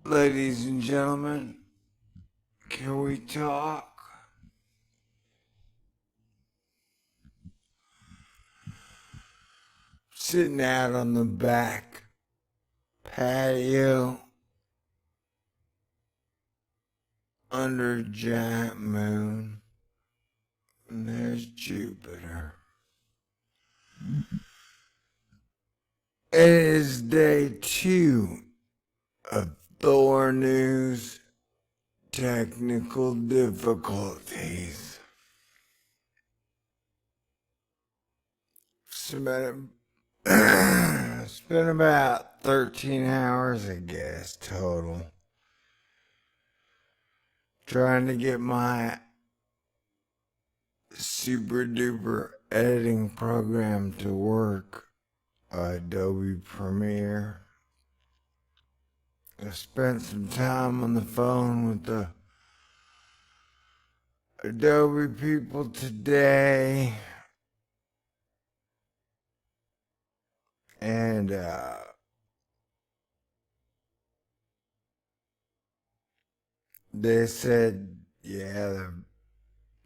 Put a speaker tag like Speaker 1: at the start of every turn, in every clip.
Speaker 1: Ladies and gentlemen, can we talk? Sitting out on the back patio under a giant moon, and there's Jupiter. It is day 2 of THORnews technical difficulties. It's been about 13 hours, I guess, total. Trying to get my super duper editing program to work, Adobe Premiere. I spent some time on the phone with the Adobe people today, and they said, yeah,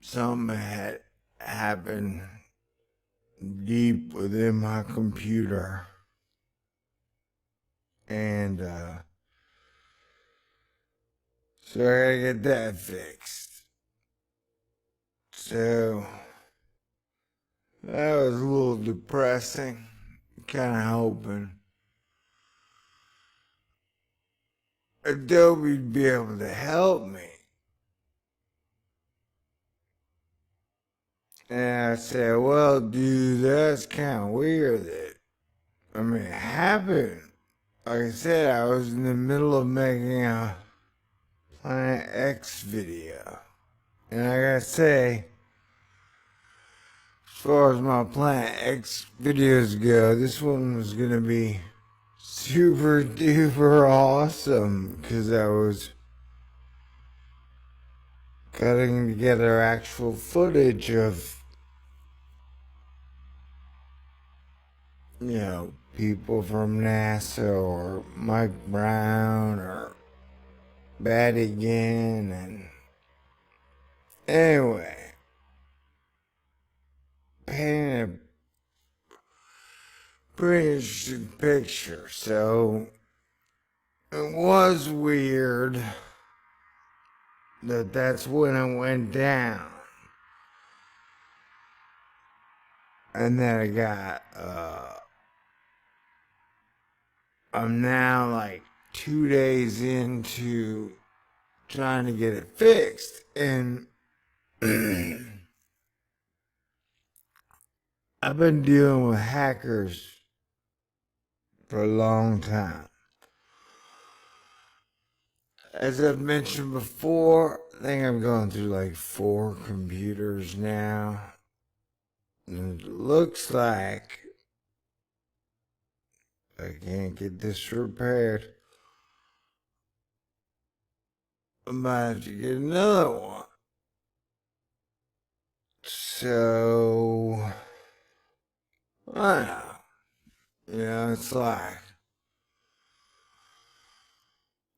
Speaker 1: something had happened deep within my computer, and so I gotta get that fixed. So that was a little depressing. Kinda hoping Adobe'd be able to help me. And I said, well, dude, that's kind of weird it happened. Like I said, I was in the middle of making a Planet X video. And I gotta say, as far as my Planet X videos go, this one was gonna be super duper awesome, because I was cutting together actual footage of, people from NASA or Mike Brown or Badigan, and anyway, painted a pretty interesting picture. So it was weird that that's when it went down. And then I got, I'm now like 2 days into trying to get it fixed. And I've been dealing with hackers for a long time. As I've mentioned before, I think I'm going through like 4 computers now. And it looks like I can't get this repaired. I might have to get another one. So, I don't know. It's like,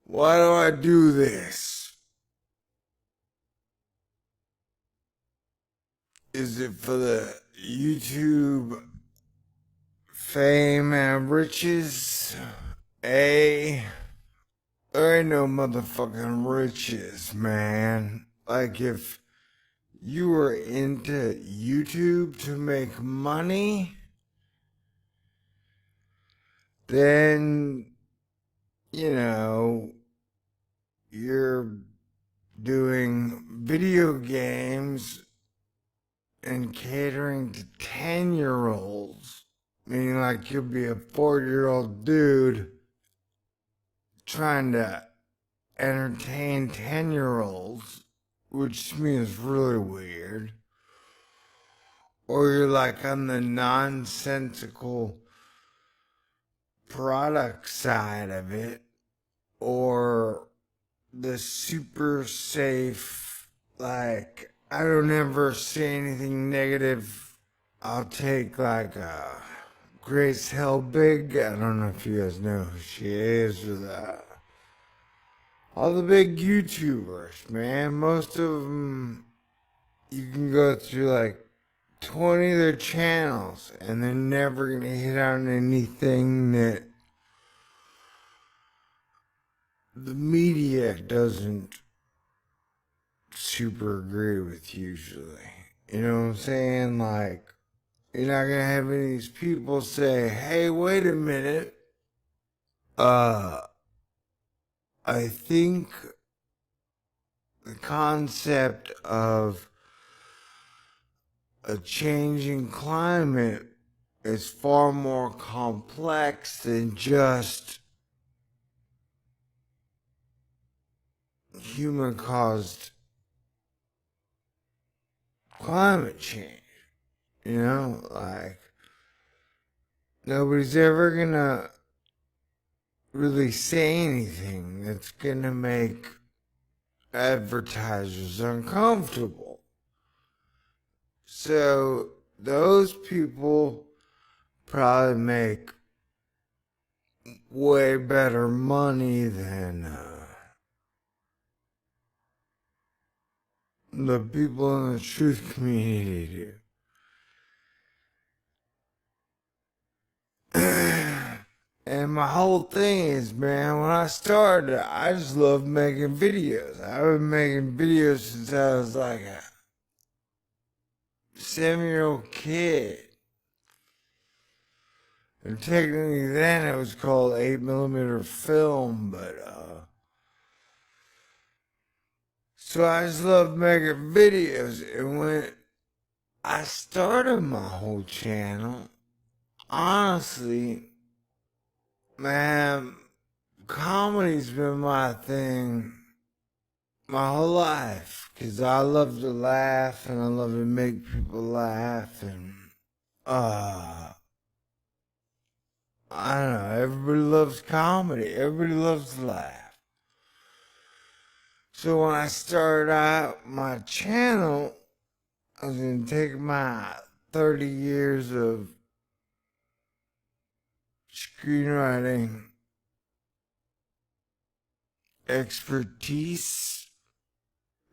Speaker 1: why do I do this? Is it for the YouTube fame and riches? There ain't no motherfucking riches, man. Like, if you were into YouTube to make money, then, you're doing video games and catering to 10-year-olds. Meaning, like, you'll be a 40-year-old dude trying to entertain 10-year-olds, which to me is really weird. Or you're like on the nonsensical product side of it, or the super safe, like, I don't ever say anything negative. I'll take like Grace Helbig. I don't know if you guys know who she is, or all the big YouTubers, man, most of them, you can go through like 20 of their channels and they're never gonna hit on anything that the media doesn't super agree with usually. You know what I'm saying? Like, you're not gonna have any of these people say, hey, wait a minute. I think the concept of a changing climate is far more complex than just human-caused climate change. You know, like, nobody's ever gonna really say anything that's gonna make advertisers uncomfortable. So those people probably make way better money than the people in the truth community do. And my whole thing is, man, when I started, I just loved making videos. I've been making videos since I was like a 7-year-old kid. And technically then it was called 8mm film, but so I just loved making videos. And when I started my whole channel, honestly, man, comedy's been my thing my whole life. Cause I love to laugh and I love to make people laugh and I don't know, everybody loves comedy. Everybody loves to laugh. So when I started out my channel, I was gonna take my 30 years of screenwriting expertise,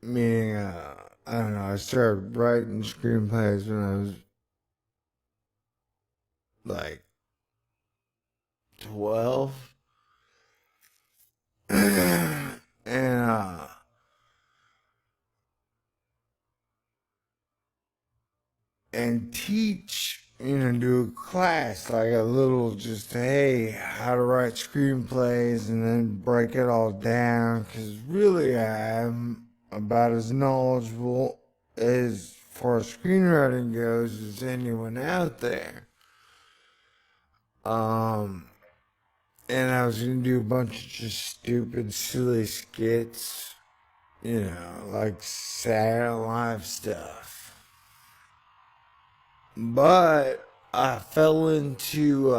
Speaker 1: meaning, I don't know, I started writing screenplays when I was like 12. And, and teach, you know, do a class, like a little just, hey, how to write screenplays and then break it all down, because really I'm about as knowledgeable as far as screenwriting goes as anyone out there. And I was gonna do a bunch of just stupid, silly skits, you know, like Saturday Night Live stuff. But I fell into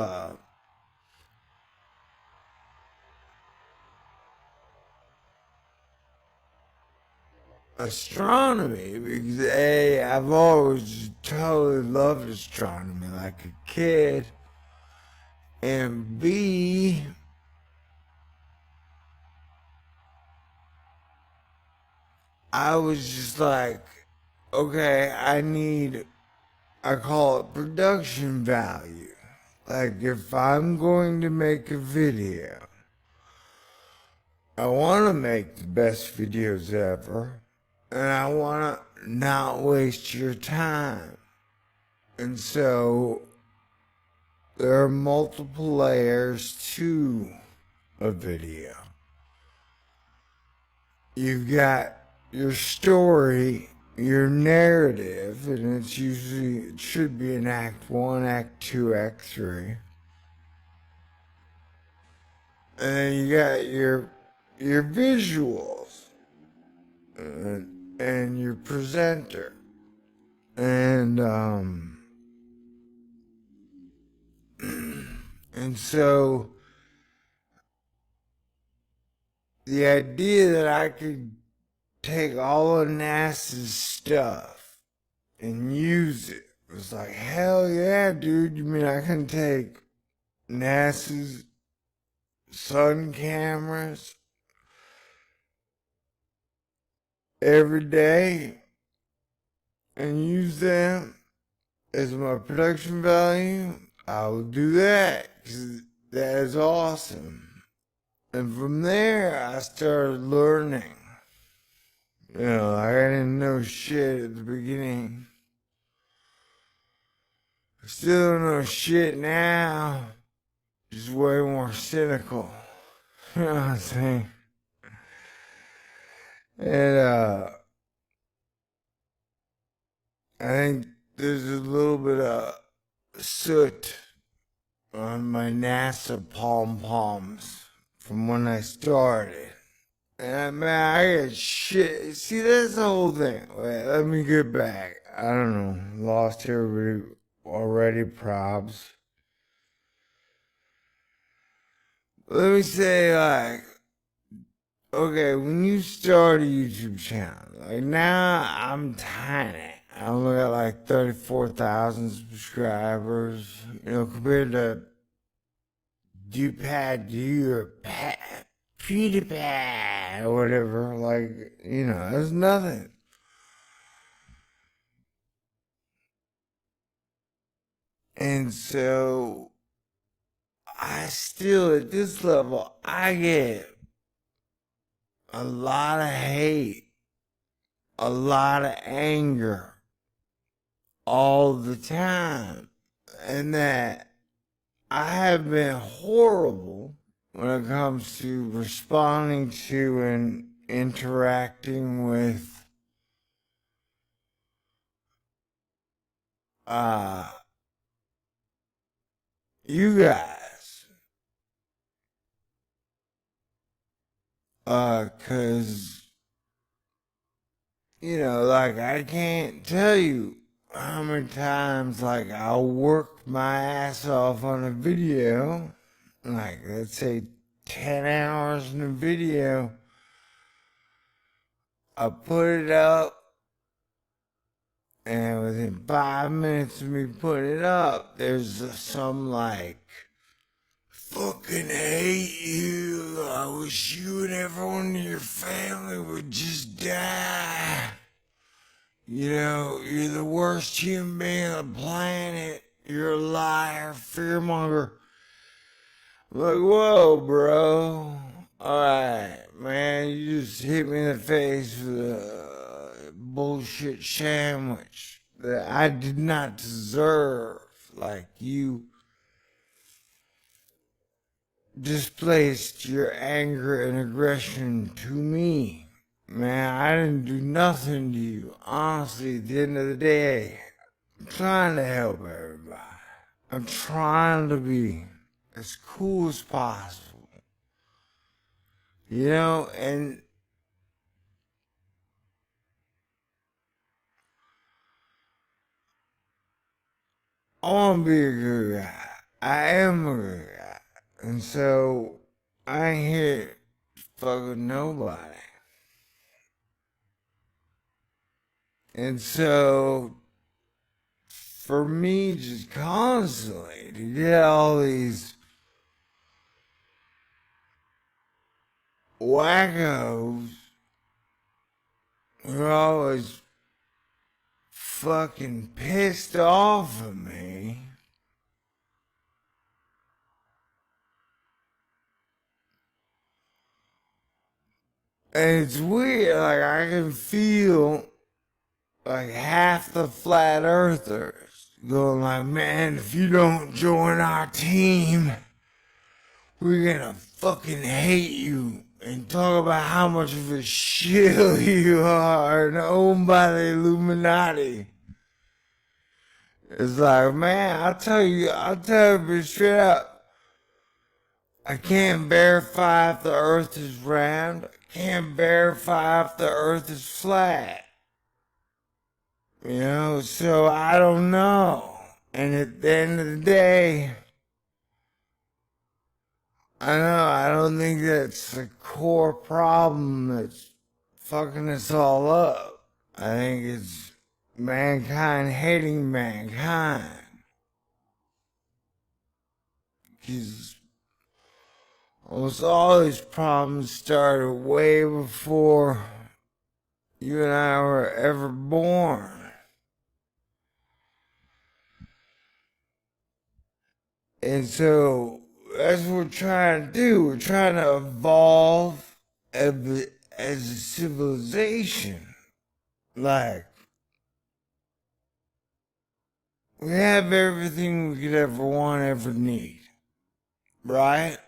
Speaker 1: astronomy because A, I've always totally loved astronomy like a kid, and B, I was just like, okay, I call it production value. Like, if I'm going to make a video, I want to make the best videos ever, and I want to not waste your time. And so, there are multiple layers to a video. You've got your story, your narrative, and it should be an act 1, act 2, act 3. And then you got your visuals and your presenter. And and so the idea that I could take all of NASA's stuff and use it was like, hell yeah, dude. You mean I can take NASA's sun cameras every day and use them as my production value, I will do that, because that is awesome. And from there, I started learning. You know, I didn't know shit at the beginning. I still don't know shit now. Just way more cynical. You know what I'm saying? And, I think there's a little bit of soot on my NASA pom-poms from when I started. And man, I got shit. See, that's the whole thing. Wait, let me get back. I don't know. Lost everybody already, probs. Let me say, like, okay, when you start a YouTube channel, like now I'm tiny. I only got like 34,000 subscribers, you know, compared to PewDiePie, or whatever, like, you know, that's nothing. And so, I still, at this level, I get a lot of hate, a lot of anger, all the time. And that I have been horrible when it comes to responding to and interacting with you guys. 'Cause you know, like, I can't tell you how many times, like, I'll work my ass off on a video, like, let's say 10 hours in a video. I put it up, and within 5 minutes of me putting it up, there's some, like, fucking hate you. I wish you and everyone in your family would just die. You know, you're the worst human being on the planet. You're a liar, fearmonger. I'm like, whoa, bro. Alright, man, you just hit me in the face with a bullshit sandwich that I did not deserve. Like, you displaced your anger and aggression to me. Man, I didn't do nothing to you. Honestly, at the end of the day, I'm trying to help everybody. I'm trying to be as cool as possible. You know, and I want to be a good guy. I am a good guy. And so, I ain't here to fuck with nobody. And so, for me, just constantly to get all these wackos who are always fucking pissed off at me. And it's weird, like, I can feel like half the flat earthers going like, man, if you don't join our team, we're gonna fucking hate you and talk about how much of a shill you are and owned by the Illuminati. It's like, man, I'll tell you straight up. I can't verify if the earth is round. I can't verify if the earth is flat. You know, so I don't know. And at the end of the day, I don't think that's the core problem that's fucking us all up. I think it's mankind hating mankind. Because almost all these problems started way before you and I were ever born. And so that's what we're trying to do. We're trying to evolve as a civilization. Like, we have everything we could ever want, ever need, right?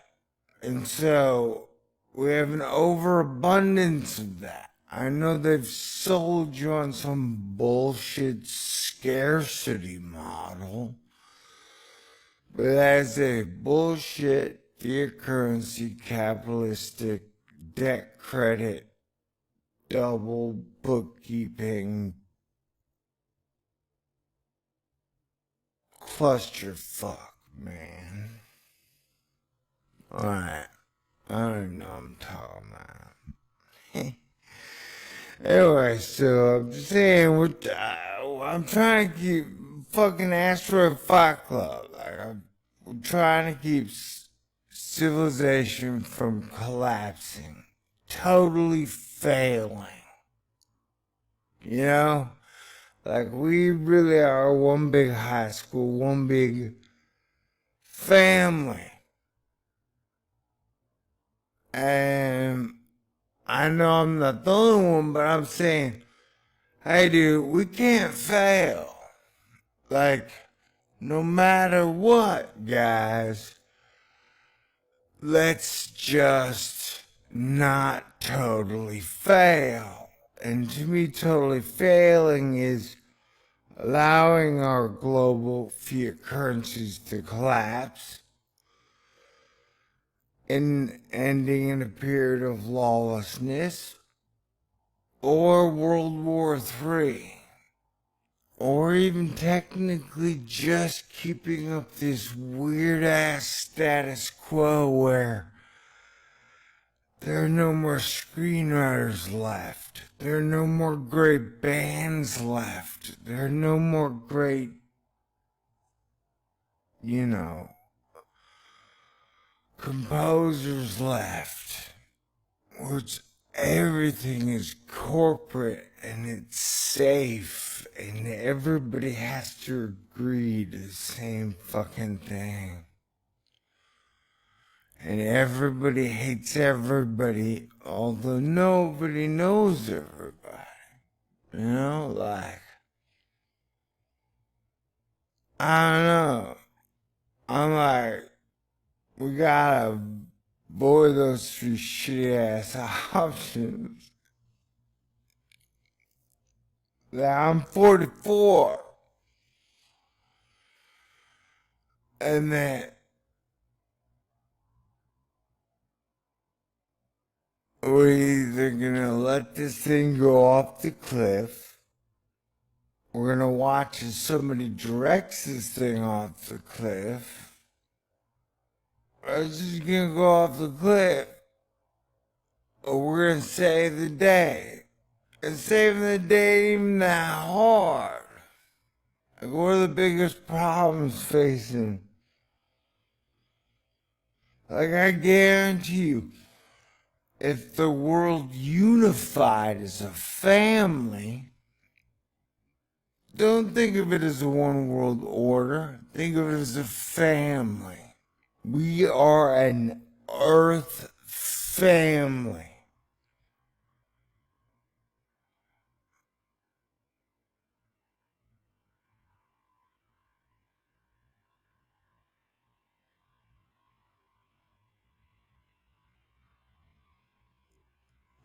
Speaker 1: And so we have an overabundance of that. I know they've sold you on some bullshit scarcity model, but that's a bullshit fiat currency, capitalistic, debt credit, double bookkeeping clusterfuck, man. Alright, I don't even know what I'm talking about. Anyway, so I'm just saying, I'm trying to keep fucking Asteroid Fight Club. Like, I'm trying to keep civilization from collapsing, totally failing. You know? Like, we really are one big high school, one big family. And I know I'm not the only one, but I'm saying, hey dude, we can't fail. Like, no matter what, guys, let's just not totally fail. And to me, totally failing is allowing our global fiat currencies to collapse and ending in a period of lawlessness, or World War III. Or even technically just keeping up this weird-ass status quo where there are no more screenwriters left. There are no more great bands left. There are no more great, composers left. Which everything is corporate and it's safe and everybody has to agree to the same fucking thing. And everybody hates everybody, although nobody knows everybody. You know, like, I don't know. I'm like, we gotta avoid those three shitty ass options. I'm 44. And that we're either gonna let this thing go off the cliff, we're gonna watch as somebody directs this thing off the cliff, or it's just gonna go off the cliff, or we're gonna save the day. And saving the day ain't even that hard. Like, what are the biggest problems facing? Like, I guarantee you, if the world unified as a family, don't think of it as a one world order. Think of it as a family. We are an Earth family.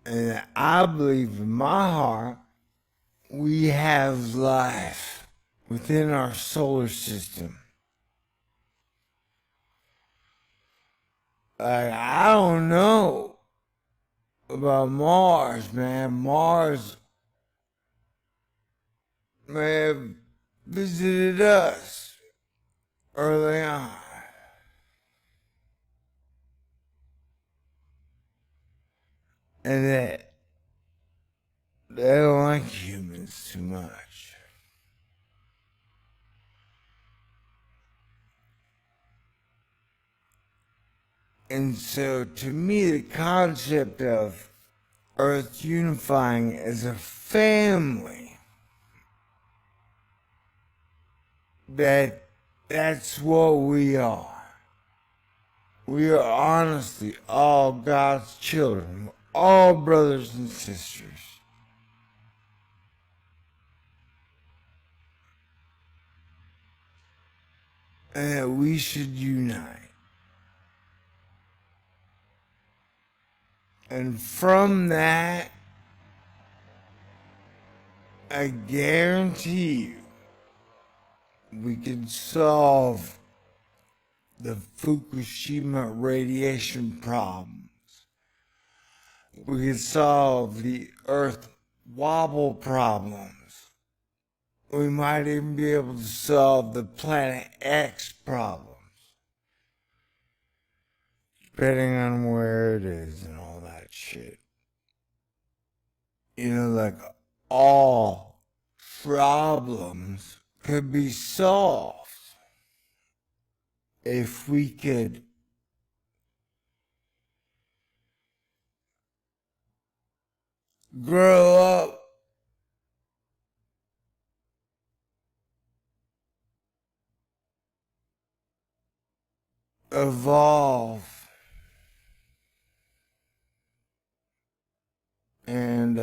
Speaker 1: And I believe in my heart, we have life within our solar system. Like, I don't know about Mars, man. Mars may have visited us early on. And that they don't like humans too much. And so to me, the concept of Earth unifying as a family. That's what we are. We are honestly all God's children, all brothers and sisters. And that we should unite. And from that, I guarantee you, we can solve the Fukushima radiation problems. We can solve the Earth wobble problems. We might even be able to solve the Planet X problems. Depending on where it is and all that shit. You know, like all problems could be solved if we could grow up evolve and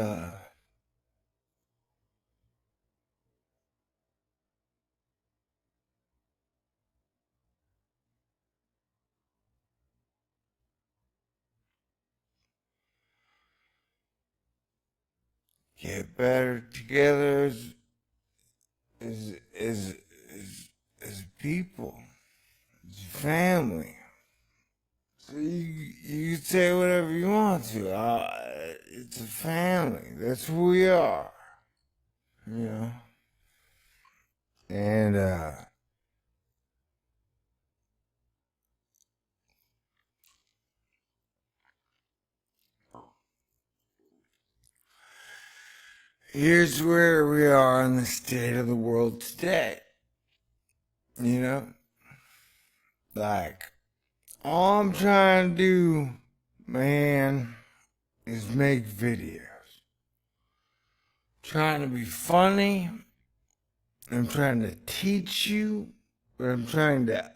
Speaker 1: get better together as, as, as people, as family. So you can say whatever you want to. It's a family. That's who we are. You know? And here's where we are in the state of the world today. You know? Like, all I'm trying to do, man, is make videos. Trying to be funny. I'm trying to teach you. But I'm trying to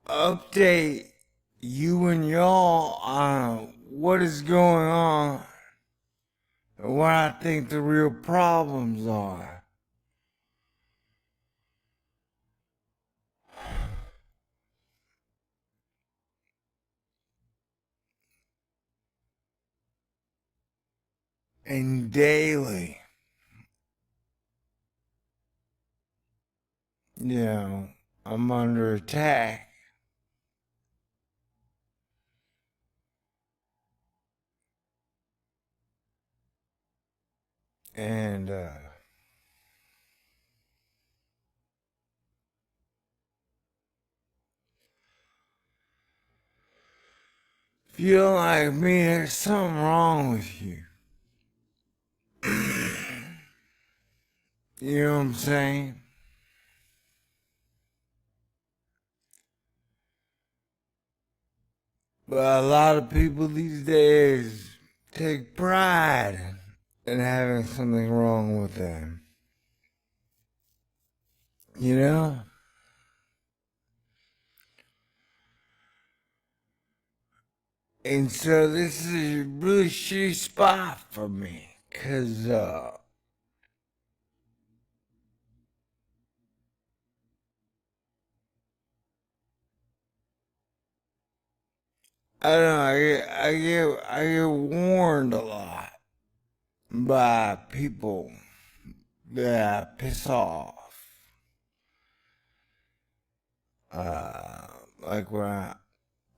Speaker 1: update you and y'all on what is going on and what I think the real problems are. And daily, you know, I'm under attack. And if you don't like me, there's something wrong with you. You know what I'm saying? But a lot of people these days take pride in having something wrong with them. You know? And so this is a really shitty spot for me. Cause I don't know, I get warned a lot by people that I piss off. Like when I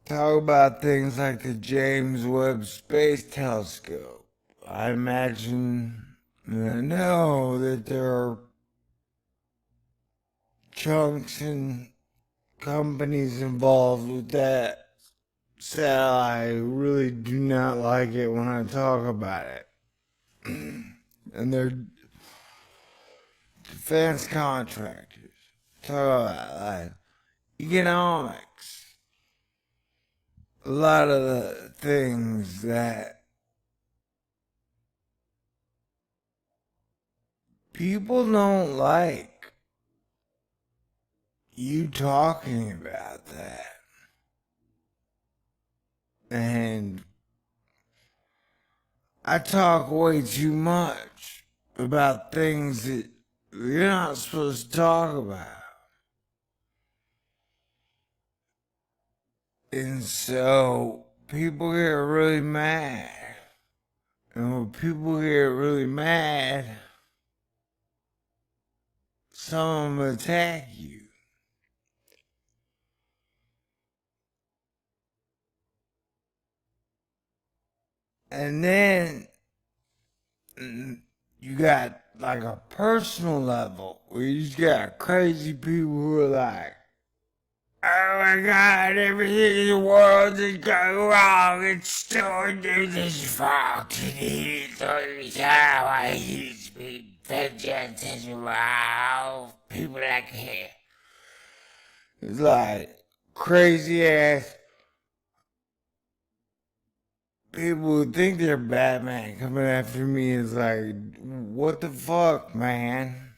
Speaker 1: talk about things like the James Webb Space Telescope, I imagine and I know that there are chunks and companies involved with that satellite who really do not like it when I talk about it. And they're defense contractors. Talk about like economics. A lot of the things that people don't like you talking about that. And I talk way too much about things that you're not supposed to talk about. And so people get really mad. And when people get really mad, some of them attack you. And then you got like a personal level where you just got crazy people who are like, oh my God, everything in the world is going wrong. It's so this fault. He's why he's been vengeance as well. People like him. It's like crazy ass people who think they're Batman coming after me is like, what the fuck, man?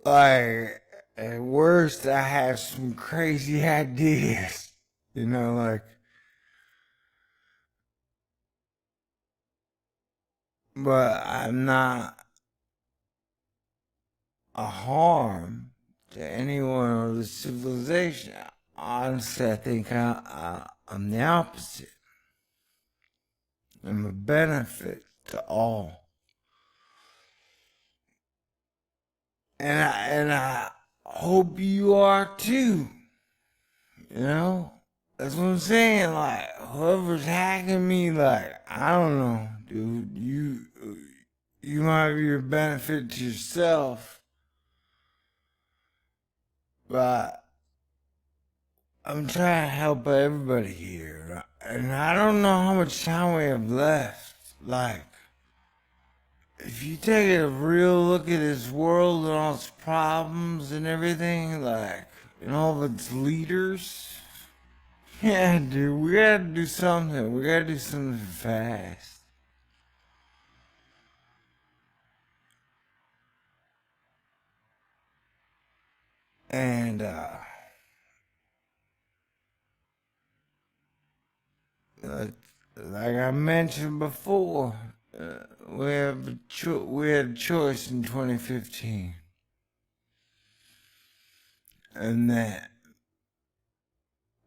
Speaker 1: Like, at worst, I have some crazy ideas, you know, like, but I'm not a harm to anyone or the civilization. Honestly, I think I'm the opposite. I'm a benefit to all. And I hope you are too. You know? That's what I'm saying. Like, whoever's hacking me, like, I don't know, dude. You might be a benefit to yourself, but I'm trying to help everybody here. And I don't know how much time we have left. Like, if you take a real look at this world and all its problems and everything, like, and all of its leaders, yeah, dude, we gotta do something. We gotta do something fast. And, like I mentioned before, we had a choice in 2015, and that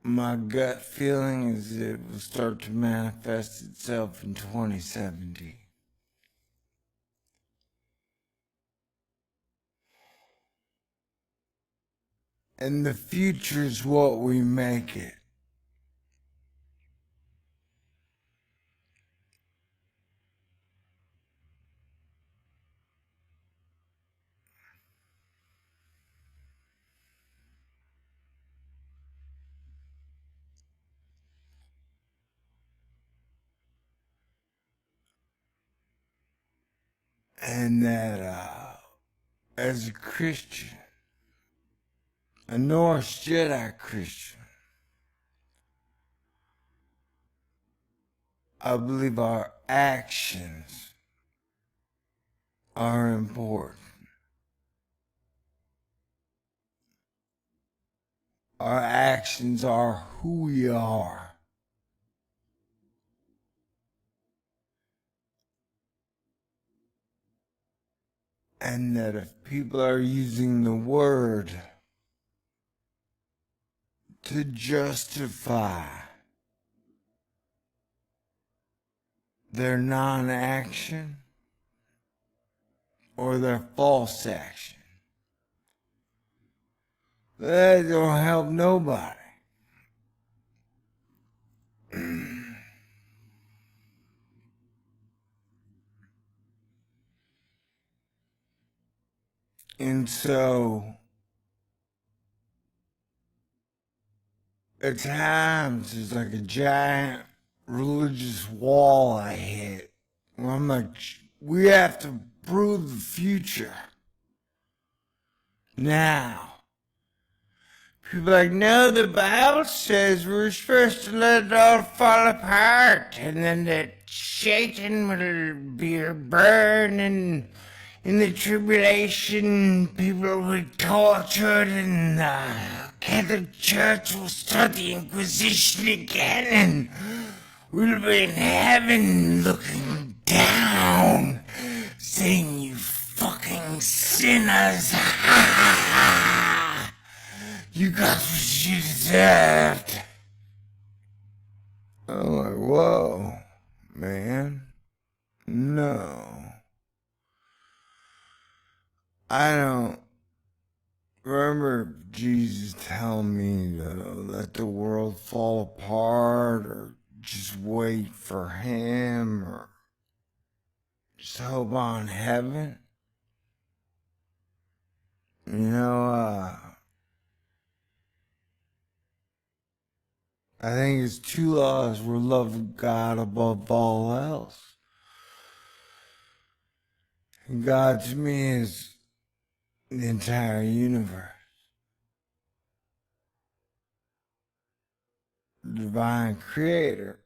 Speaker 1: my gut feeling is it will start to manifest itself in 2017. And the future's what we make it. And that, as a Christian, a Norse Jedi Christian, I believe our actions are important. Our actions are who we are. And that if people are using the word to justify their non-action or their false action, that don't help nobody. And so, at times, it's like a giant religious wall I hit. Where I'm like, we have to prove the future. Now. People are like, no, the Bible says we're supposed to let it all fall apart, and then that Satan will be burned, and in the tribulation, people were tortured, and the Catholic Church will start the Inquisition again, and we'll be in heaven looking down, saying, "You fucking sinners! You got what you deserved." I'm like, whoa, man. No. I don't remember Jesus telling me to let the world fall apart or just wait for him or just hope on heaven. You know, I think his two laws were love God above all else. And God to me is the entire universe. The divine creator.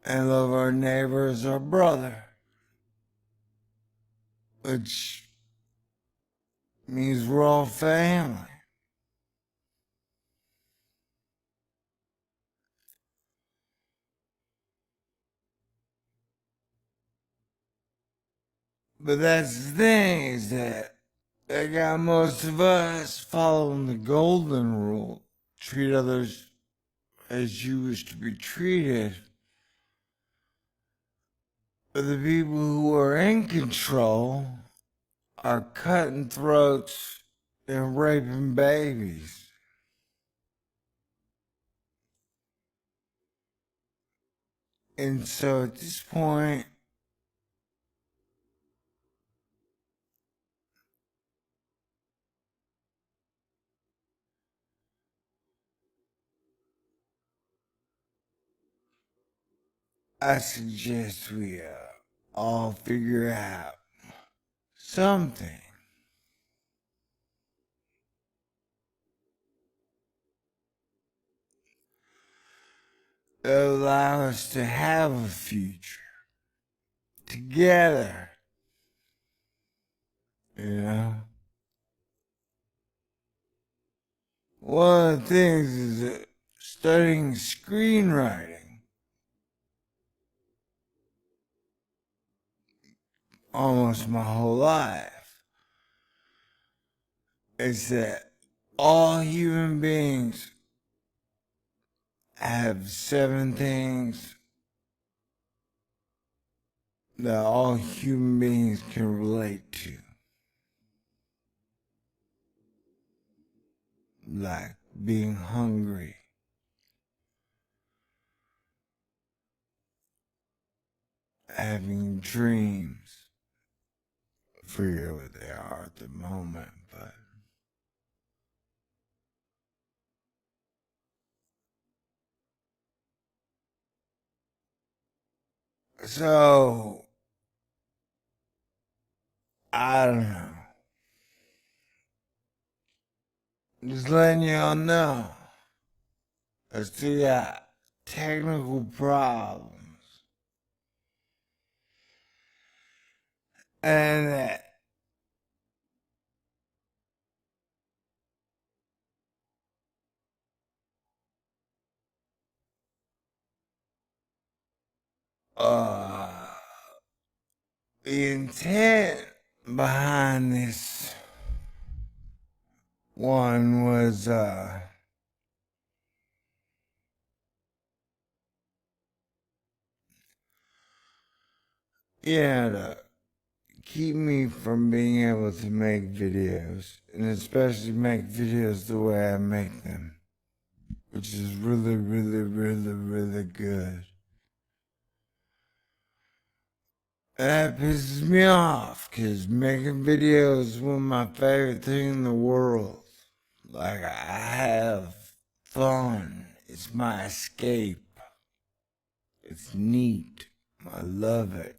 Speaker 1: And love our neighbor as our brother. Which means we're all family. But that's the thing, is that they got most of us following the golden rule. Treat others as you wish to be treated. But the people who are in control are cutting throats and raping babies. And so at this point, I suggest we all figure out something that allow us to have a future together, you know? One of the things is that studying screenwriting almost my whole life is that all human beings have 7 things that all human beings can relate to. Like being hungry, having dreams. I forget what they are at the moment, but so I don't know. Just letting y'all know. I still got technical problems. And that the intent behind this one was yeah, to keep me from being able to make videos, and especially make videos the way I make them, which is really, really, really, really good. And that pisses me off, because making videos is one of my favorite things in the world. Like, I have fun. It's my escape. It's neat. I love it.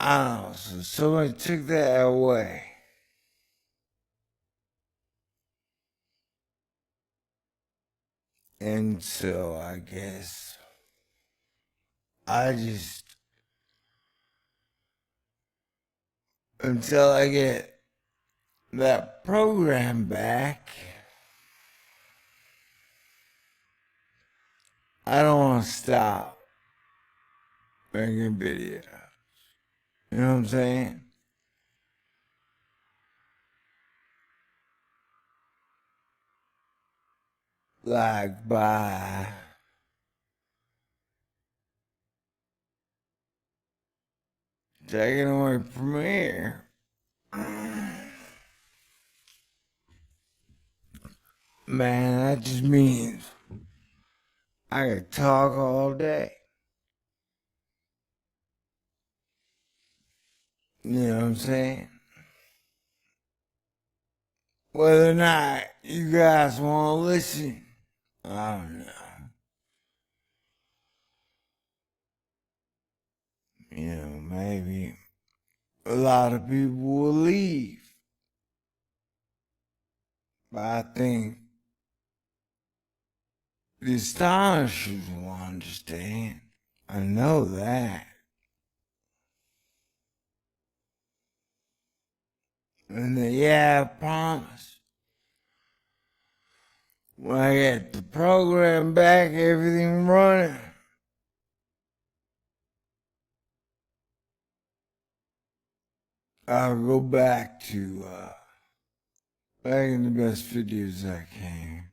Speaker 1: I don't know, so somebody took that away. And so I guess I just, until I get that program back, I don't want to stop making videos. You know what I'm saying? Like by taking away Premiere. Man, that just means I could talk all day. You know what I'm saying? Whether or not you guys want to listen, I don't know. You know, maybe a lot of people will leave. But I think the astonishers will understand. I know that. And then, yeah, I promise. When I get the program back, everything running, I'll go back to making the best videos I can.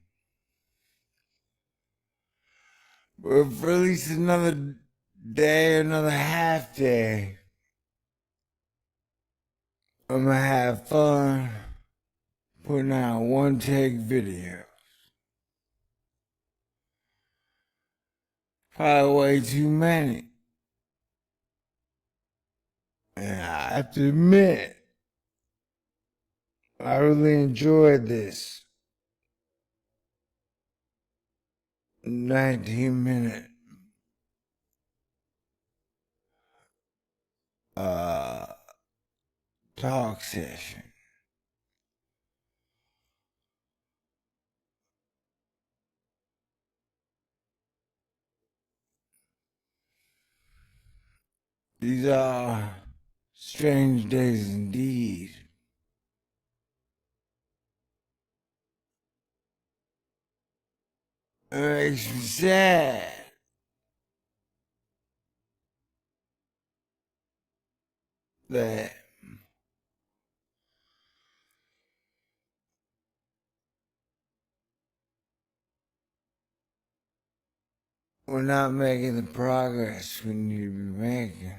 Speaker 1: But for at least another day, another half day, I'm gonna have fun putting out one take videos. Probably way too many. And I have to admit, I really enjoyed this 19-minute talk session. These are strange days indeed. It makes me sad that we're not making the progress we need to be making.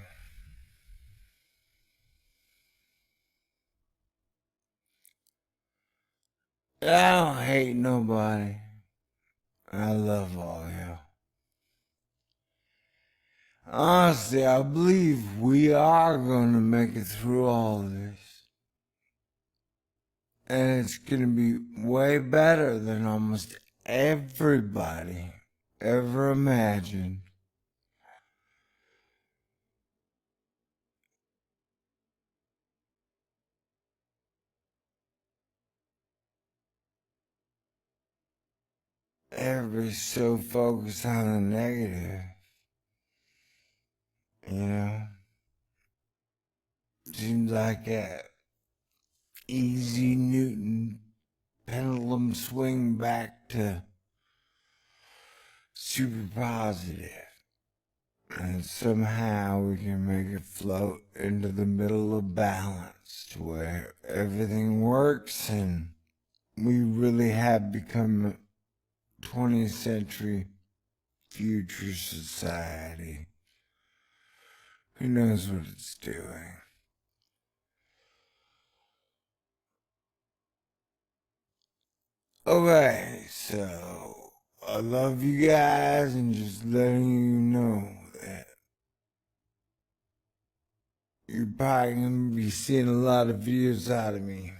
Speaker 1: I don't hate nobody. I love all y'all. Honestly, I believe we are gonna make it through all this. And it's gonna be way better than almost everybody ever imagined. Everybody's so focused on the negative, you know? Seems like a easy Newton pendulum swing back to super positive. And somehow we can make it float into the middle of balance to where everything works and we really have become a 20th century future society. Who knows what it's doing? Okay, so I love you guys and just letting you know that you're probably going to be seeing a lot of videos out of me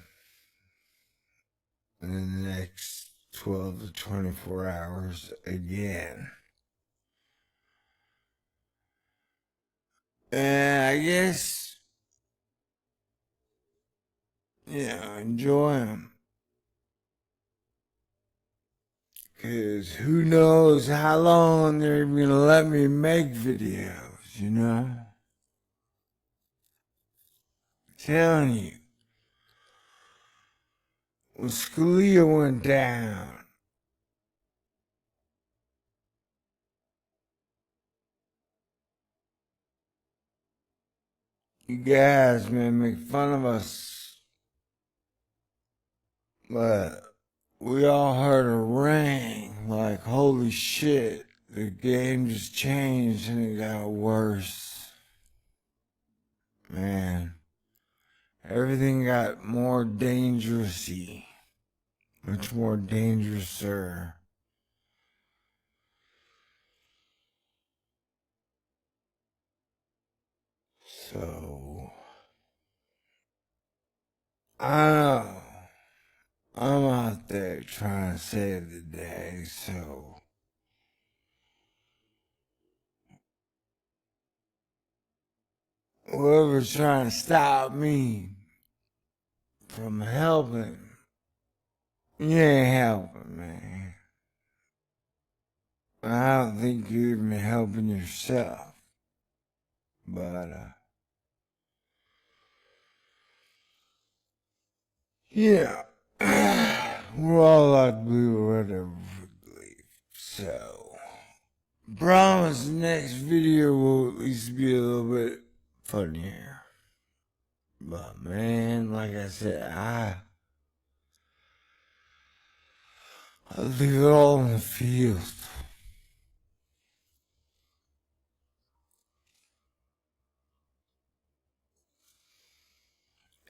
Speaker 1: in the next 12 to 24 hours again. And I guess enjoy them. Because who knows how long they're going to let me make videos, you know? I'm telling you. When Scalia went down, you guys may make fun of us, but we all heard a ring like, holy shit, the game just changed and it got worse. Man, everything got more dangerous-y, much more dangerous, sir. So, I know, I'm out there trying to save the day, so whoever's trying to stop me from helping, you ain't helping, man. I don't think you're even helping yourself. But, yeah, we're all allowed to believe whatever we believe. So, promise the next video will at least be a little bit funnier. But man, like I said, I leave it all in the field.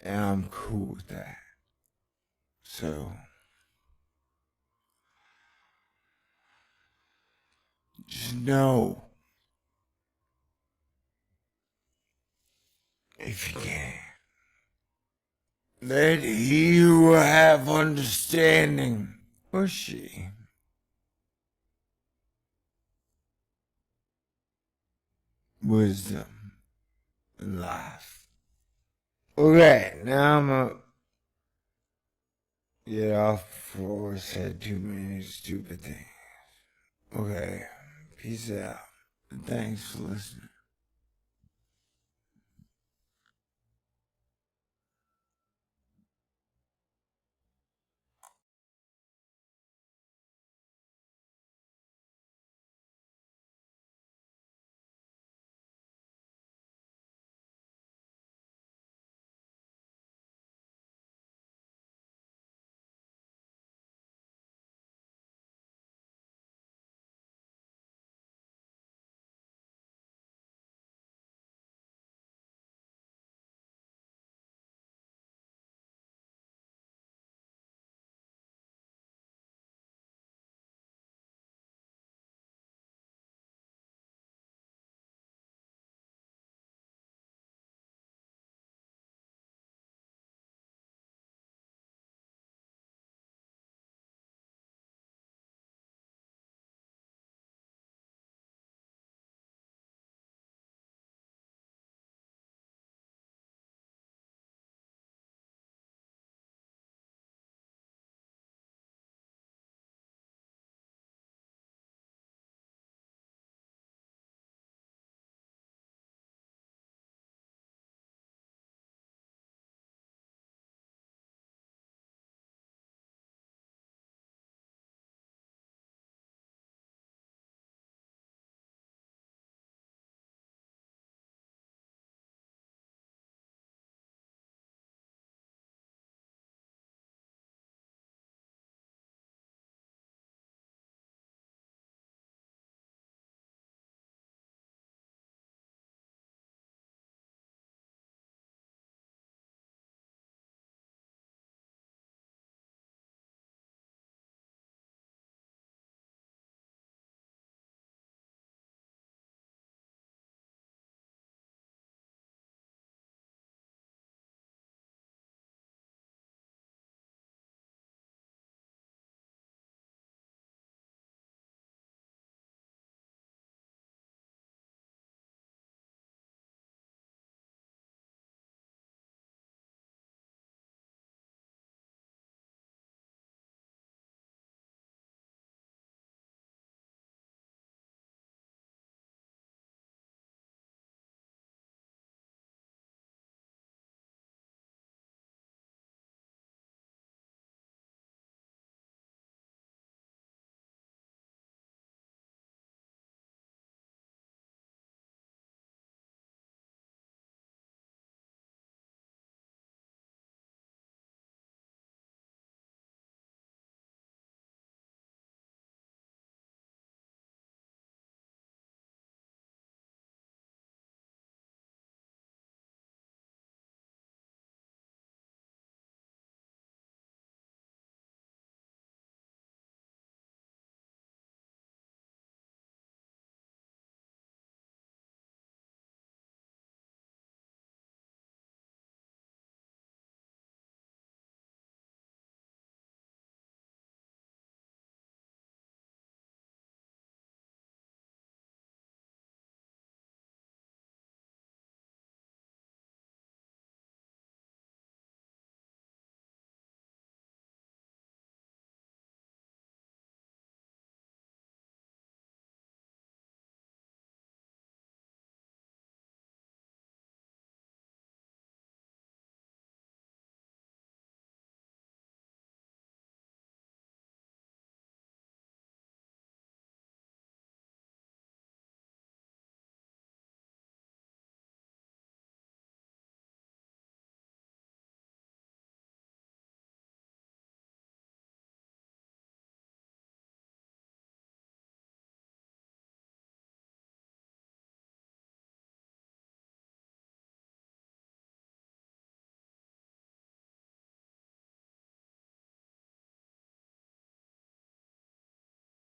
Speaker 1: And I'm cool with that. So, just know, if you can, that he who have understanding, or she, wisdom, and life. Okay, now I'm gonna get off before I said too many stupid things. Okay, peace out. Thanks for listening.